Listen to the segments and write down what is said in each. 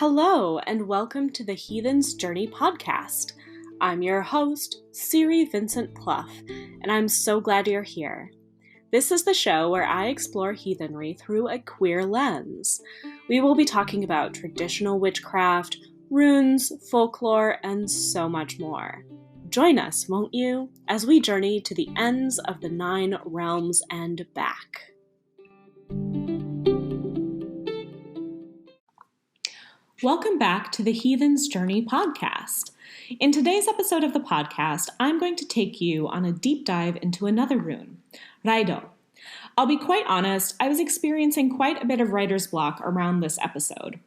Hello, and welcome to the Heathen's Journey podcast. I'm your host, Siri Vincent Plough, and I'm so glad you're here. This is the show where I explore heathenry through a queer lens. We will be talking about traditional witchcraft, runes, folklore, and so much more. Join us, won't you, as we journey to the ends of the 9 realms and back. Welcome back to the Heathen's Journey podcast. In today's episode of the podcast, I'm going to take you on a deep dive into another rune, Raidho. I'll be quite honest, I was experiencing quite a bit of writer's block around this episode.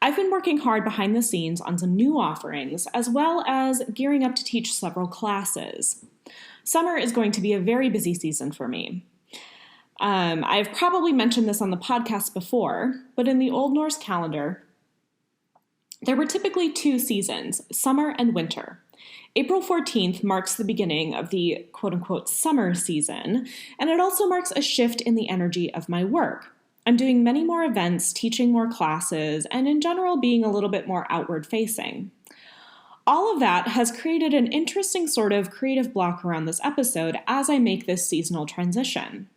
I've been working hard behind the scenes on some new offerings, as well as gearing up to teach several classes. Summer is going to be a very busy season for me. I've probably mentioned this on the podcast before, but in the Old Norse calendar, there were typically 2 seasons, summer and winter. April 14th marks the beginning of the quote-unquote summer season, and it also marks a shift in the energy of my work. I'm doing many more events, teaching more classes, and in general being a little bit more outward-facing. All of that has created an interesting sort of creative block around this episode as I make this seasonal transition.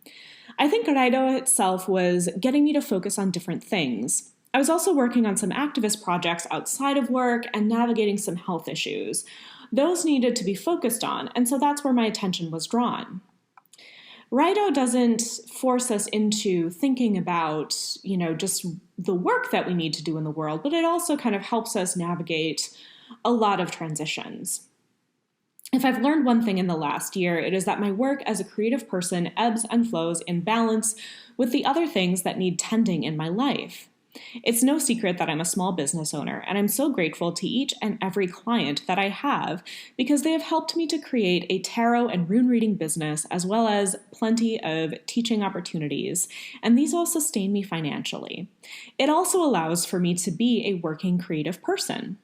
I think Raidho itself was getting me to focus on different things. I was also working on some activist projects outside of work and navigating some health issues. Those needed to be focused on, and so that's where my attention was drawn. Raidho doesn't force us into thinking about, just the work that we need to do in the world, but it also kind of helps us navigate a lot of transitions. If I've learned one thing in the last year, it is that my work as a creative person ebbs and flows in balance with the other things that need tending in my life. It's no secret that I'm a small business owner, and I'm so grateful to each and every client that I have because they have helped me to create a tarot and rune reading business as well as plenty of teaching opportunities, and these all sustain me financially. It also allows for me to be a working creative person.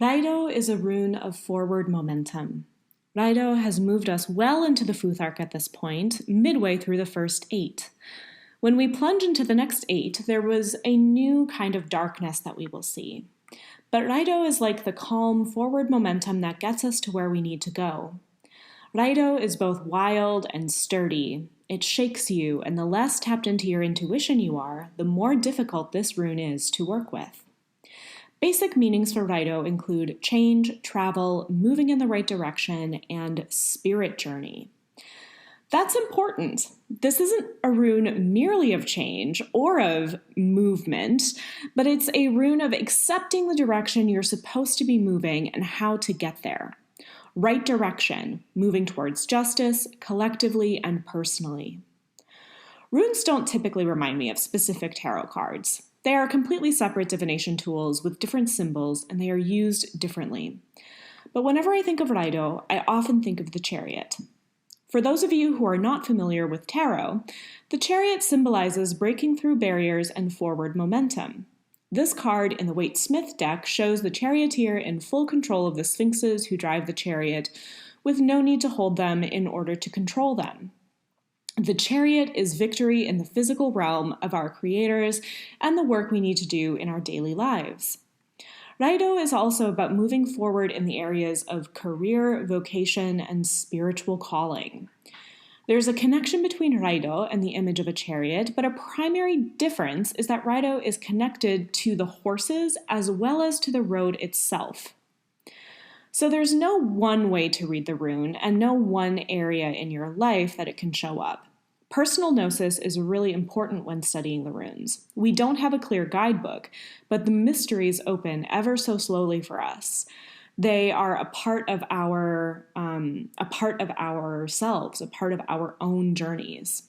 Raidho is a rune of forward momentum. Raidho has moved us well into the Futhark at this point, midway through the first 8. When we plunge into the next 8, there was a new kind of darkness that we will see. But Raidho is like the calm, forward momentum that gets us to where we need to go. Raidho is both wild and sturdy. It shakes you, and the less tapped into your intuition you are, the more difficult this rune is to work with. Basic meanings for Raidho include change, travel, moving in the right direction, and spirit journey. That's important. This isn't a rune merely of change or of movement, but it's a rune of accepting the direction you're supposed to be moving and how to get there. Right direction, moving towards justice, collectively and personally. Runes don't typically remind me of specific tarot cards. They are completely separate divination tools with different symbols, and they are used differently. But whenever I think of Raidho, I often think of the chariot. For those of you who are not familiar with tarot, the chariot symbolizes breaking through barriers and forward momentum. This card in the Waite-Smith deck shows the charioteer in full control of the sphinxes who drive the chariot, with no need to hold them in order to control them. The chariot is victory in the physical realm of our creators and the work we need to do in our daily lives. Raidho is also about moving forward in the areas of career, vocation, and spiritual calling. There's a connection between Raidho and the image of a chariot, but a primary difference is that Raidho is connected to the horses as well as to the road itself. So there's no one way to read the rune and no one area in your life that it can show up. Personal gnosis is really important when studying the runes. We don't have a clear guidebook, but the mysteries open ever so slowly for us. They are a part of ourselves, a part of our own journeys.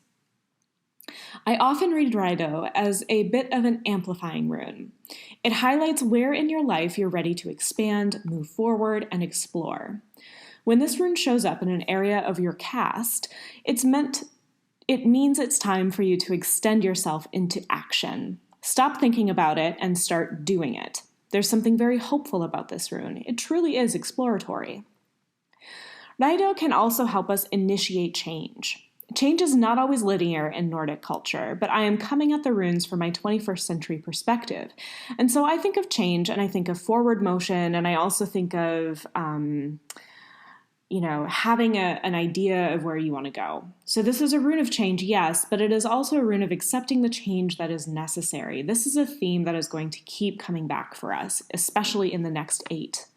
I often read Raidho as a bit of an amplifying rune. It highlights where in your life you're ready to expand, move forward, and explore. When this rune shows up in an area of your cast, it means it's time for you to extend yourself into action. Stop thinking about it and start doing it. There's something very hopeful about this rune. It truly is exploratory. Raidho can also help us initiate change. Change is not always linear in Nordic culture, but I am coming at the runes from my 21st century perspective. And so I think of change and I think of forward motion, and I also think of, having an idea of where you want to go. So this is a rune of change, yes, but it is also a rune of accepting the change that is necessary. This is a theme that is going to keep coming back for us, especially in the next 8.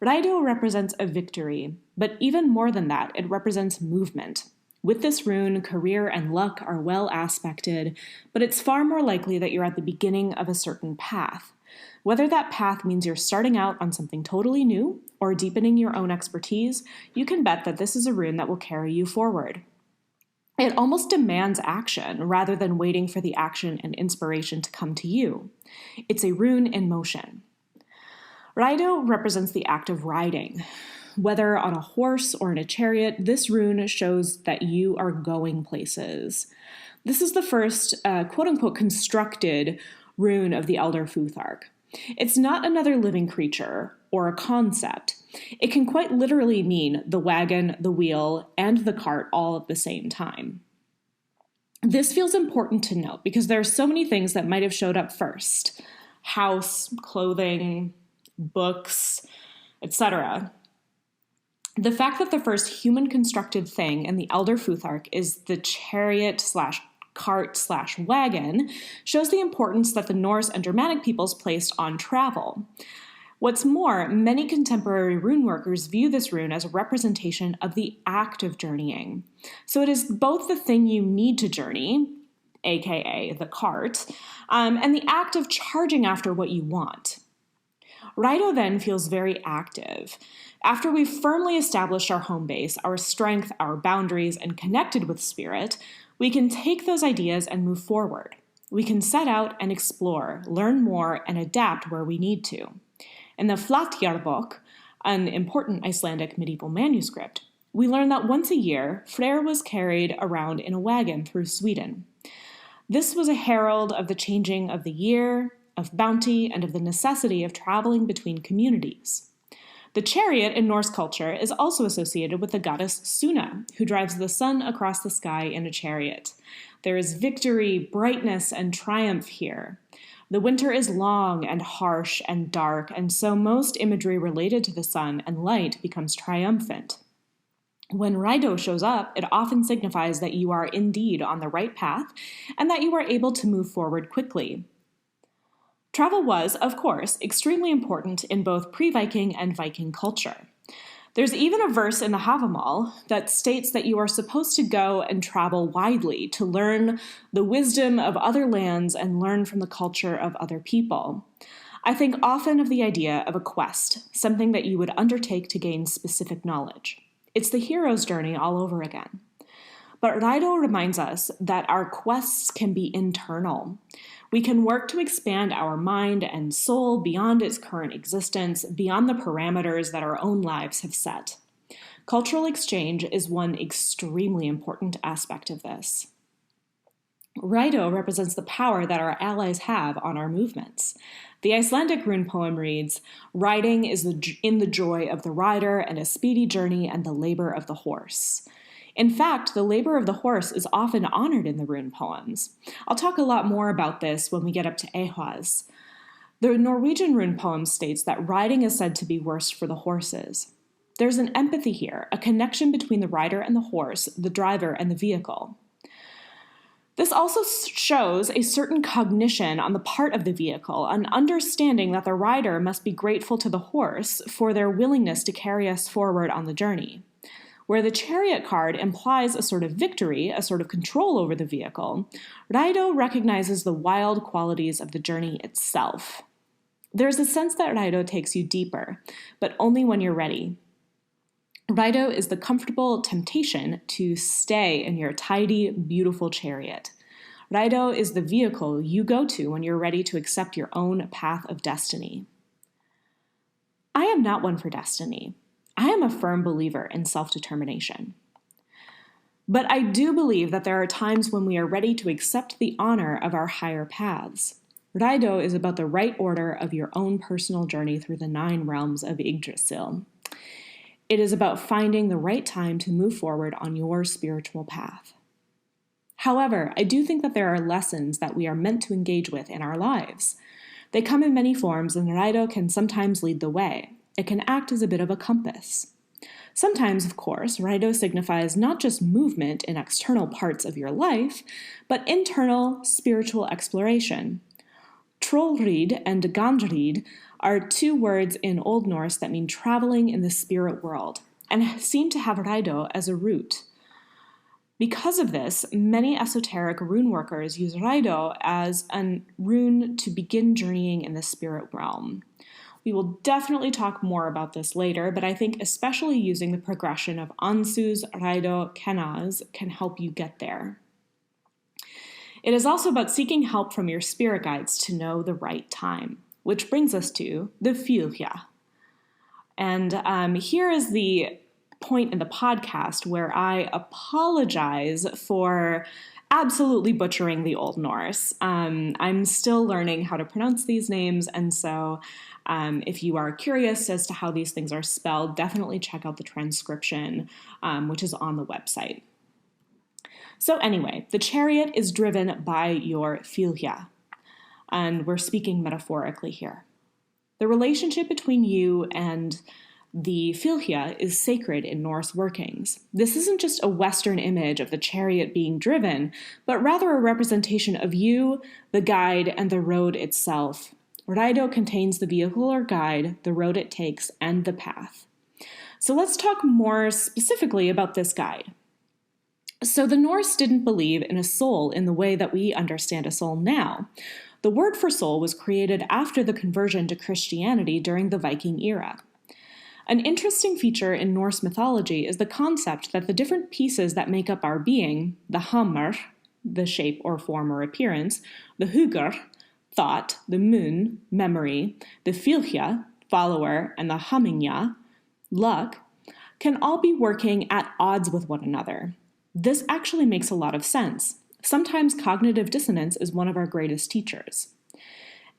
Raidho represents a victory, but even more than that, it represents movement. With this rune, career and luck are well aspected, but it's far more likely that you're at the beginning of a certain path. Whether that path means you're starting out on something totally new or deepening your own expertise, you can bet that this is a rune that will carry you forward. It almost demands action rather than waiting for the action and inspiration to come to you. It's a rune in motion. Raidho represents the act of riding. Whether on a horse or in a chariot, this rune shows that you are going places. This is the first, quote-unquote, constructed rune of the Elder Futhark. It's not another living creature or a concept. It can quite literally mean the wagon, the wheel, and the cart all at the same time. This feels important to note because there are so many things that might have showed up first. House, clothing, books, etc. The fact that the first human-constructed thing in the Elder Futhark is the chariot/cart/wagon shows the importance that the Norse and Germanic peoples placed on travel. What's more, many contemporary rune workers view this rune as a representation of the act of journeying. So it is both the thing you need to journey, aka the cart, and the act of charging after what you want. Raidho then feels very active. After we've firmly established our home base, our strength, our boundaries, and connected with spirit, we can take those ideas and move forward. We can set out and explore, learn more, and adapt where we need to. In the Flatjarbók, an important Icelandic medieval manuscript, we learn that once a year, Freyr was carried around in a wagon through Sweden. This was a herald of the changing of the year, of bounty, and of the necessity of traveling between communities. The chariot in Norse culture is also associated with the goddess Suna, who drives the sun across the sky in a chariot. There is victory, brightness, and triumph here. The winter is long and harsh and dark, and so most imagery related to the sun and light becomes triumphant. When Raidho shows up, it often signifies that you are indeed on the right path and that you are able to move forward quickly. Travel was, of course, extremely important in both pre-Viking and Viking culture. There's even a verse in the Havamal that states that you are supposed to go and travel widely to learn the wisdom of other lands and learn from the culture of other people. I think often of the idea of a quest, something that you would undertake to gain specific knowledge. It's the hero's journey all over again. But Raidho reminds us that our quests can be internal. We can work to expand our mind and soul beyond its current existence, beyond the parameters that our own lives have set. Cultural exchange is one extremely important aspect of this. Raidho represents the power that our allies have on our movements. The Icelandic rune poem reads, "Riding is in the joy of the rider, and a speedy journey and the labor of the horse." In fact, the labor of the horse is often honored in the rune poems. I'll talk a lot more about this when we get up to Ehwaz. The Norwegian rune poem states that riding is said to be worst for the horses. There's an empathy here, a connection between the rider and the horse, the driver and the vehicle. This also shows a certain cognition on the part of the vehicle, an understanding that the rider must be grateful to the horse for their willingness to carry us forward on the journey. Where the chariot card implies a sort of victory, a sort of control over the vehicle, Raidho recognizes the wild qualities of the journey itself. There's a sense that Raidho takes you deeper, but only when you're ready. Raidho is the comfortable temptation to stay in your tidy, beautiful chariot. Raidho is the vehicle you go to when you're ready to accept your own path of destiny. I am not one for destiny. I am a firm believer in self-determination. But I do believe that there are times when we are ready to accept the honor of our higher paths. Raidho is about the right order of your own personal journey through the 9 realms of Yggdrasil. It is about finding the right time to move forward on your spiritual path. However, I do think that there are lessons that we are meant to engage with in our lives. They come in many forms, and Raidho can sometimes lead the way. It can act as a bit of a compass. Sometimes, of course, Raidho signifies not just movement in external parts of your life, but internal spiritual exploration. Trollrid and Gandrid are two words in Old Norse that mean traveling in the spirit world, and seem to have Raidho as a root. Because of this, many esoteric rune workers use Raidho as a rune to begin journeying in the spirit realm. We will definitely talk more about this later, but I think especially using the progression of Ansus, Raidho, Kenaz can help you get there. It is also about seeking help from your spirit guides to know the right time, which brings us to the Fylgja. And here is the point in the podcast where I apologize for absolutely butchering the Old Norse. I'm still learning how to pronounce these names, and so if you are curious as to how these things are spelled, definitely check out the transcription, which is on the website. So anyway, the chariot is driven by your Fylgja, and we're speaking metaphorically here. The relationship between you and the Fylgja is sacred in Norse workings. This isn't just a Western image of the chariot being driven, but rather a representation of you, the guide, and the road itself. Raidho contains the vehicle or guide, the road it takes, and the path. So let's talk more specifically about this guide. So the Norse didn't believe in a soul in the way that we understand a soul now. The word for soul was created after the conversion to Christianity during the Viking era. An interesting feature in Norse mythology is the concept that the different pieces that make up our being, the hamr, the shape or form or appearance, the hugr, thought, the mun, memory, the Fylgja, follower, and the hamingja, luck, can all be working at odds with one another. This actually makes a lot of sense. Sometimes cognitive dissonance is one of our greatest teachers.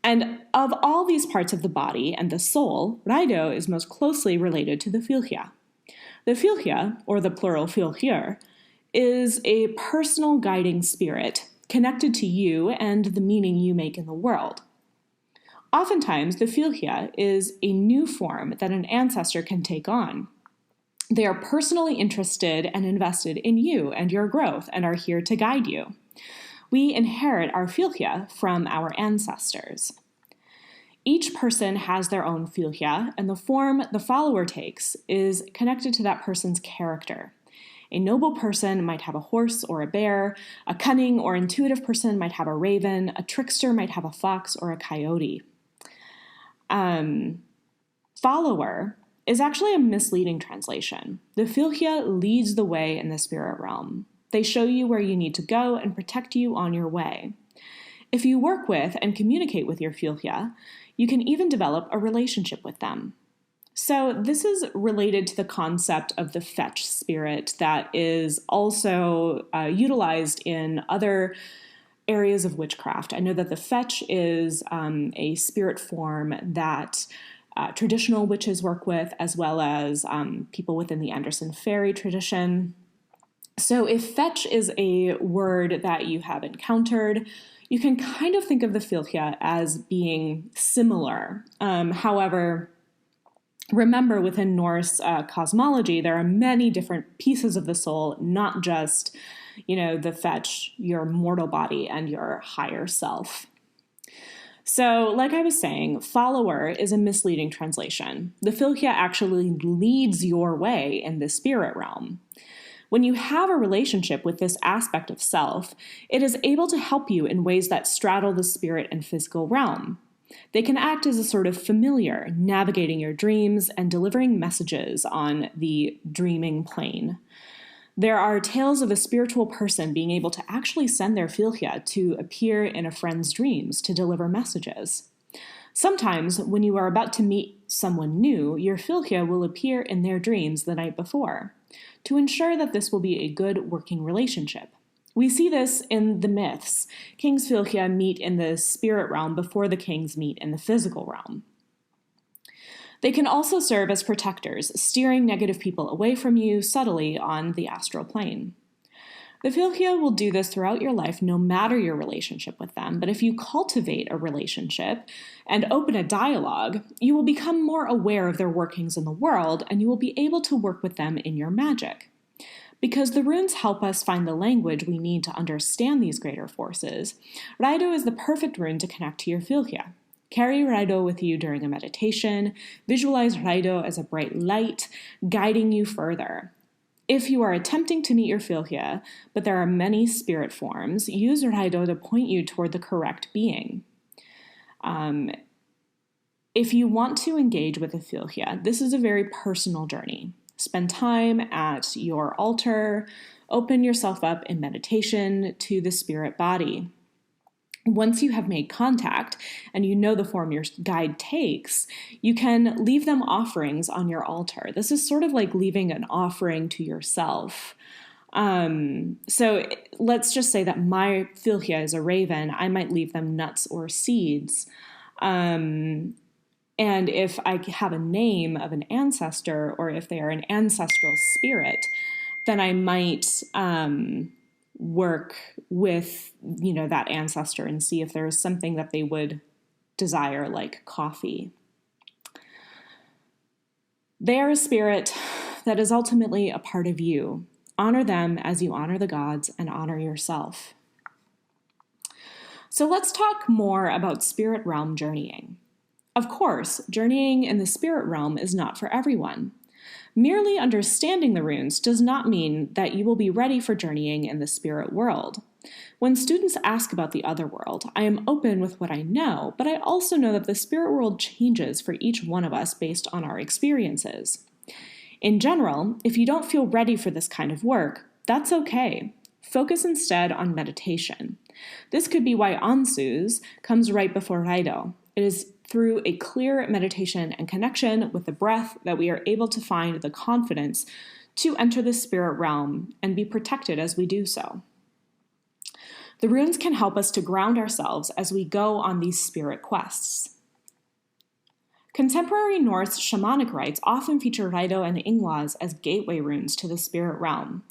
And of all these parts of the body and the soul, Raidho is most closely related to the Fylgja. The Fylgja, or the plural Fylgjur, is a personal guiding spirit connected to you and the meaning you make in the world. Oftentimes, the Fylgja is a new form that an ancestor can take on. They are personally interested and invested in you and your growth and are here to guide you. We inherit our Fylgja from our ancestors. Each person has their own Fylgja, and the form the follower takes is connected to that person's character. A noble person might have a horse or a bear, a cunning or intuitive person might have a raven, a trickster might have a fox or a coyote. Follower is actually a misleading translation. The Fylgja leads the way in the spirit realm. They show you where you need to go and protect you on your way. If you work with and communicate with your Fylgja, you can even develop a relationship with them. So this is related to the concept of the fetch spirit that is also utilized in other areas of witchcraft. I know that the fetch is a spirit form that traditional witches work with, as well as people within the Anderson fairy tradition. So if fetch is a word that you have encountered, you can kind of think of the Fylgja as being similar. However, remember, within Norse cosmology, there are many different pieces of the soul, not just, the fetch, your mortal body, and your higher self. So, like I was saying, follower is a misleading translation. The Fylgja actually leads your way in the spirit realm. When you have a relationship with this aspect of self, it is able to help you in ways that straddle the spirit and physical realm. They can act as a sort of familiar, navigating your dreams and delivering messages on the dreaming plane. There are tales of a spiritual person being able to actually send their Fylgja to appear in a friend's dreams to deliver messages. Sometimes, when you are about to meet someone new, your Fylgja will appear in their dreams the night before, to ensure that this will be a good working relationship. We see this in the myths. King's Fylgja meet in the spirit realm before the kings meet in the physical realm. They can also serve as protectors, steering negative people away from you subtly on the astral plane. The Fylgja will do this throughout your life, no matter your relationship with them, but if you cultivate a relationship and open a dialogue, you will become more aware of their workings in the world, and you will be able to work with them in your magic. Because the runes help us find the language we need to understand these greater forces, Raidho is the perfect rune to connect to your Fylgja. Carry Raidho with you during a meditation. Visualize Raidho as a bright light, guiding you further. If you are attempting to meet your Fylgja, but there are many spirit forms, use Raidho to point you toward the correct being. If you want to engage with a Fylgja, this is a very personal journey. Spend time at your altar, open yourself up in meditation to the spirit body. Once you have made contact and you know the form your guide takes, you can leave them offerings on your altar. This is sort of like leaving an offering to yourself. So let's just say that my Fylgja is a raven. I might leave them nuts or seeds. And if I have a name of an ancestor, or if they are an ancestral spirit, then I might work with, that ancestor and see if there is something that they would desire, like coffee. They are a spirit that is ultimately a part of you. Honor them as you honor the gods and honor yourself. So let's talk more about spirit realm journeying. Of course, journeying in the spirit realm is not for everyone. Merely understanding the runes does not mean that you will be ready for journeying in the spirit world. When students ask about the other world, I am open with what I know, but I also know that the spirit world changes for each one of us based on our experiences. In general, if you don't feel ready for this kind of work, that's okay. Focus instead on meditation. This could be why Ansus comes right before Raidho. It is through a clear meditation and connection with the breath that we are able to find the confidence to enter the spirit realm and be protected as we do so. The runes can help us to ground ourselves as we go on these spirit quests. Contemporary Norse shamanic rites often feature Raidho and Ingwas as gateway runes to the spirit realm.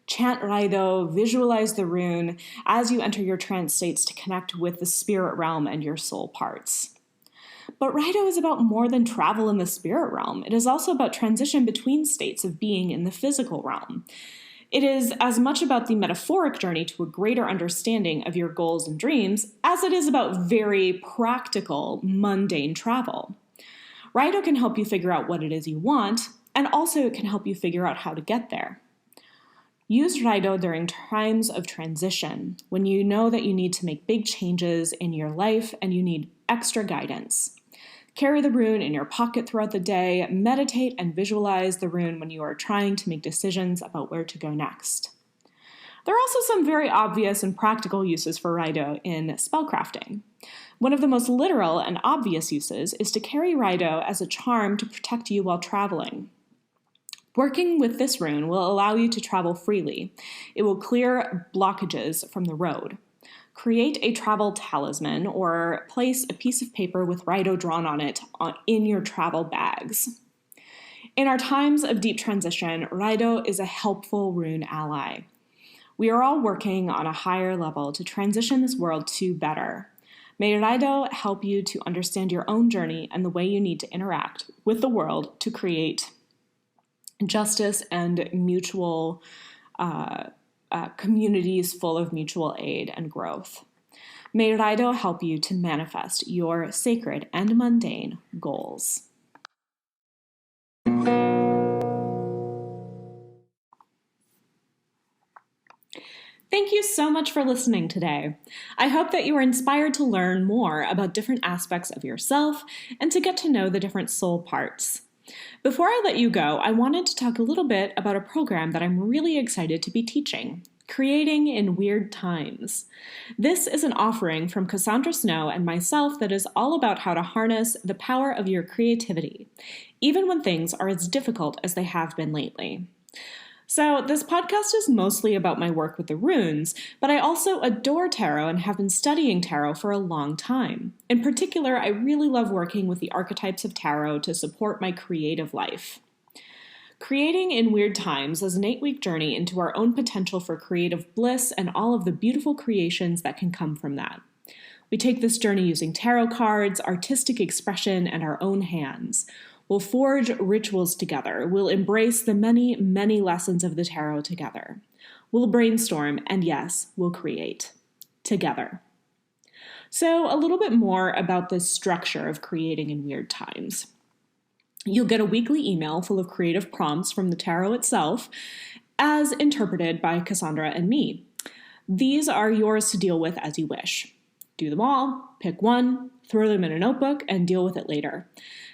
Chant Raidho, visualize the rune as you enter your trance states to connect with the spirit realm and your soul parts. But Raidho is about more than travel in the spirit realm. It is also about transition between states of being in the physical realm. It is as much about the metaphoric journey to a greater understanding of your goals and dreams as it is about very practical, mundane travel. Raidho can help you figure out what it is you want, and also it can help you figure out how to get there. Use Raidho during times of transition, when you know that you need to make big changes in your life and you need extra guidance. Carry the rune in your pocket throughout the day, meditate and visualize the rune when you are trying to make decisions about where to go next. There are also some very obvious and practical uses for Raidho in spellcrafting. One of the most literal and obvious uses is to carry Raidho as a charm to protect you while traveling. Working with this rune will allow you to travel freely. It will clear blockages from the road. Create a travel talisman or place a piece of paper with Raidho drawn on it in your travel bags. In our times of deep transition, Raidho is a helpful rune ally. We are all working on a higher level to transition this world to better. May Raidho help you to understand your own journey and the way you need to interact with the world to create justice and mutual communities full of mutual aid and growth. May Raidho help you to manifest your sacred and mundane goals. Thank you so much for listening today. I hope that you were inspired to learn more about different aspects of yourself and to get to know the different soul parts. Before I let you go, I wanted to talk a little bit about a program that I'm really excited to be teaching, Creating in Weird Times. This is an offering from Cassandra Snow and myself that is all about how to harness the power of your creativity, even when things are as difficult as they have been lately. So, this podcast is mostly about my work with the runes, but I also adore tarot and have been studying tarot for a long time. In particular, I really love working with the archetypes of tarot to support my creative life. Creating in Weird Times is an 8-week journey into our own potential for creative bliss and all of the beautiful creations that can come from that. We take this journey using tarot cards, artistic expression, and our own hands. We'll forge rituals together. We'll embrace the many, many lessons of the tarot together. We'll brainstorm, and yes, we'll create. Together. So, a little bit more about the structure of creating in Weird Times. You'll get a weekly email full of creative prompts from the tarot itself, as interpreted by Cassandra and me. These are yours to deal with as you wish. Do them all, pick one, throw them in a notebook, and deal with it later.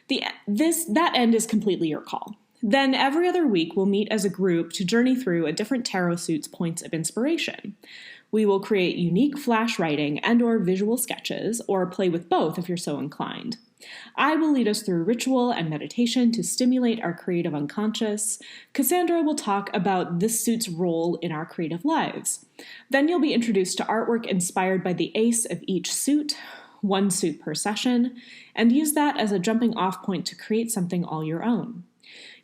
That end is completely your call. Then every other week we'll meet as a group to journey through a different tarot suit's points of inspiration. We will create unique flash writing and or visual sketches, or play with both if you're so inclined. I will lead us through ritual and meditation to stimulate our creative unconscious. Cassandra will talk about this suit's role in our creative lives. Then you'll be introduced to artwork inspired by the ace of each suit, one suit per session, and use that as a jumping off point to create something all your own.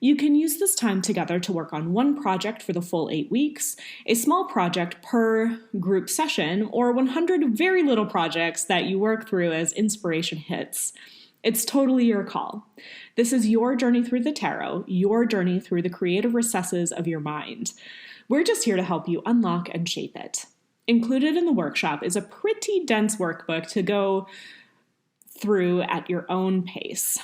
You can use this time together to work on one project for the full 8 weeks, a small project per group session, or 100 very little projects that you work through as inspiration hits. It's totally your call. This is your journey through the tarot, your journey through the creative recesses of your mind. We're just here to help you unlock and shape it. Included in the workshop is a pretty dense workbook to go through at your own pace.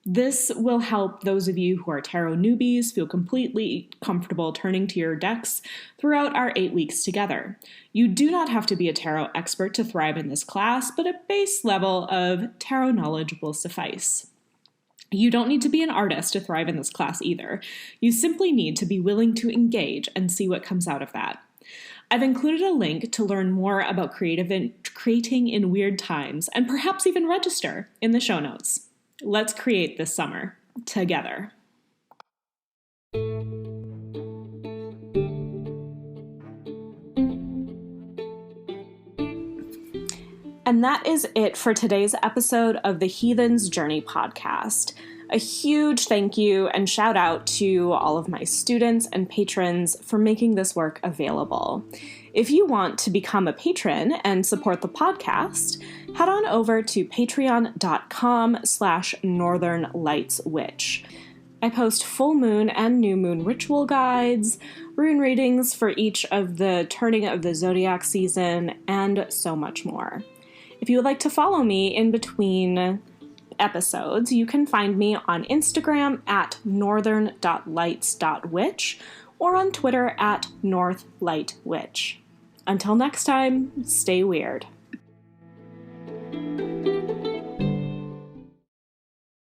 This will help those of you who are tarot newbies feel completely comfortable turning to your decks throughout our 8 weeks together. You do not have to be a tarot expert to thrive in this class, but a base level of tarot knowledge will suffice. You don't need to be an artist to thrive in this class either. You simply need to be willing to engage and see what comes out of that. I've included a link to learn more about creating in Weird Times, and perhaps even register in the show notes. Let's create this summer together. And that is it for today's episode of the Heathen's Journey podcast. A huge thank you and shout out to all of my students and patrons for making this work available. If you want to become a patron and support the podcast, head on over to patreon.com/northernlightswitch. I post full moon and new moon ritual guides, rune readings for each of the turning of the zodiac season, and so much more. If you would like to follow me in between episodes, you can find me on Instagram at northern.lights.witch or on Twitter at northlightwitch. Until next time, stay weird.